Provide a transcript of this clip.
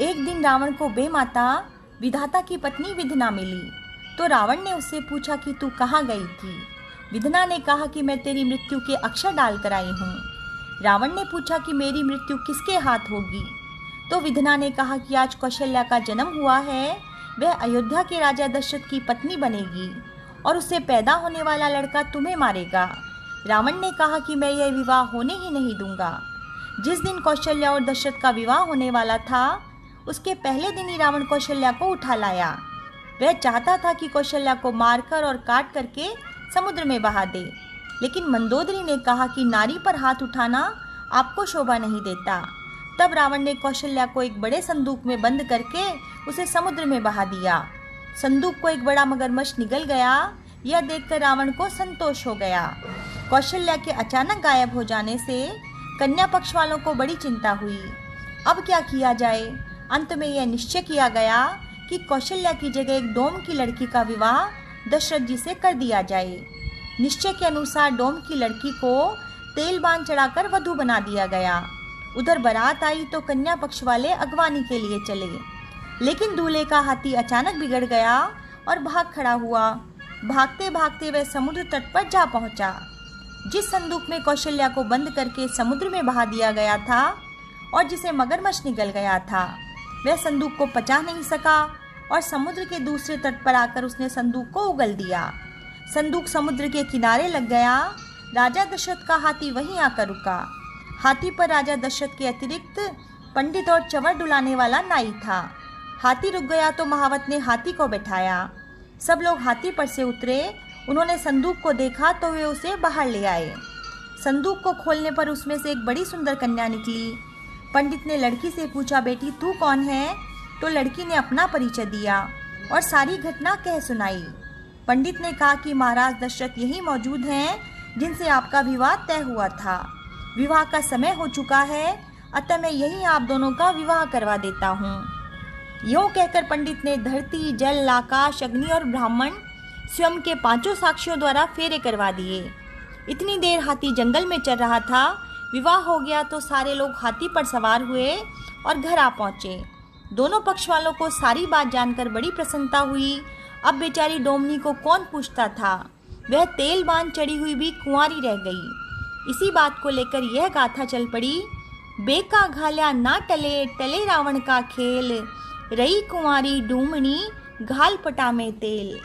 एक दिन रावण को बेमाता विधाता की पत्नी विधना मिली, तो रावण ने उससे पूछा कि तू कहाँ गई थी। विधना ने कहा कि मैं तेरी मृत्यु के अक्षर डाल कर आई हूँ। रावण ने पूछा कि मेरी मृत्यु किसके हाथ होगी। तो विधना ने कहा कि आज कौशल्या का जन्म हुआ है, वह अयोध्या के राजा दशरथ की पत्नी बनेगी और उससे पैदा होने वाला लड़का तुम्हें मारेगा। रावण ने कहा कि मैं यह विवाह होने ही नहीं दूंगा। जिस दिन कौशल्या और दशरथ का विवाह होने वाला था, उसके पहले दिन ही रावण कौशल्या को उठा लाया। वह चाहता था कि कौशल्या को मारकर और काट करके समुद्र में बहा दे, लेकिन मंदोदरी ने कहा कि नारी पर हाथ उठाना आपको शोभा नहीं देता। तब रावण ने कौशल्या को एक बड़े संदूक में बंद करके उसे समुद्र में बहा दिया। संदूक को एक बड़ा मगरमच्छ निगल गया। यह देखकर रावण को संतोष हो गया। कौशल्या के अचानक गायब हो जाने से कन्या पक्ष वालों को बड़ी चिंता हुई। अब क्या किया जाए। अंत में यह निश्चय किया गया कि कौशल्या की जगह एक डोम की लड़की का विवाह दशरथ जी से कर दिया जाए। निश्चय के अनुसार डोम की लड़की को तेल बांध चढ़ाकर वधू बना दिया गया। उधर बारात आई तो कन्या पक्ष वाले अगवानी के लिए चले, लेकिन दूल्हे का हाथी अचानक बिगड़ गया और भाग खड़ा हुआ। भागते भागते वह समुद्र तट पर जा पहुंचा। जिस संदूक में कौशल्या को बंद करके समुद्र में बहा दिया गया था और जिसे मगरमच्छ निगल गया था, वह संदूक को पचा नहीं सका और समुद्र के दूसरे तट पर आकर उसने संदूक को उगल दिया। संदूक समुद्र के किनारे लग गया। राजा दशरथ का हाथी वहीं आकर रुका। हाथी पर राजा दशरथ के अतिरिक्त पंडित और चंवर डुलाने वाला नाई था। हाथी रुक गया तो महावत ने हाथी को बैठाया। सब लोग हाथी पर से उतरे। उन्होंने संदूक को देखा तो वे उसे बाहर ले आए। संदूक को खोलने पर उसमें से एक बड़ी सुंदर कन्या निकली। पंडित ने लड़की से पूछा, बेटी तू कौन है? तो लड़की ने अपना परिचय दिया और सारी घटना कह सुनाई। पंडित ने कहा कि महाराज दशरथ यही मौजूद हैं जिनसे आपका विवाह तय हुआ था। विवाह का समय हो चुका है, अतः मैं यही आप दोनों का विवाह करवा देता हूँ। यूँ कहकर पंडित ने धरती, जल, आकाश, अग्नि और ब्राह्मण स्वयं के 5 साक्षियों द्वारा फेरे करवा दिए। इतनी देर हाथी जंगल में चल रहा था। विवाह हो गया तो सारे लोग हाथी पर सवार हुए और घर आ पहुँचे। दोनों पक्ष वालों को सारी बात जानकर बड़ी प्रसन्नता हुई। अब बेचारी डोमनी को कौन पूछता था। वह तेल बांध चढ़ी हुई भी कुंवारी रह गई। इसी बात को लेकर यह गाथा चल पड़ी, बेका घाल्या ना टले, टले रावण का खेल, रई कुंवारी डूमनी घाल पटा में तेल।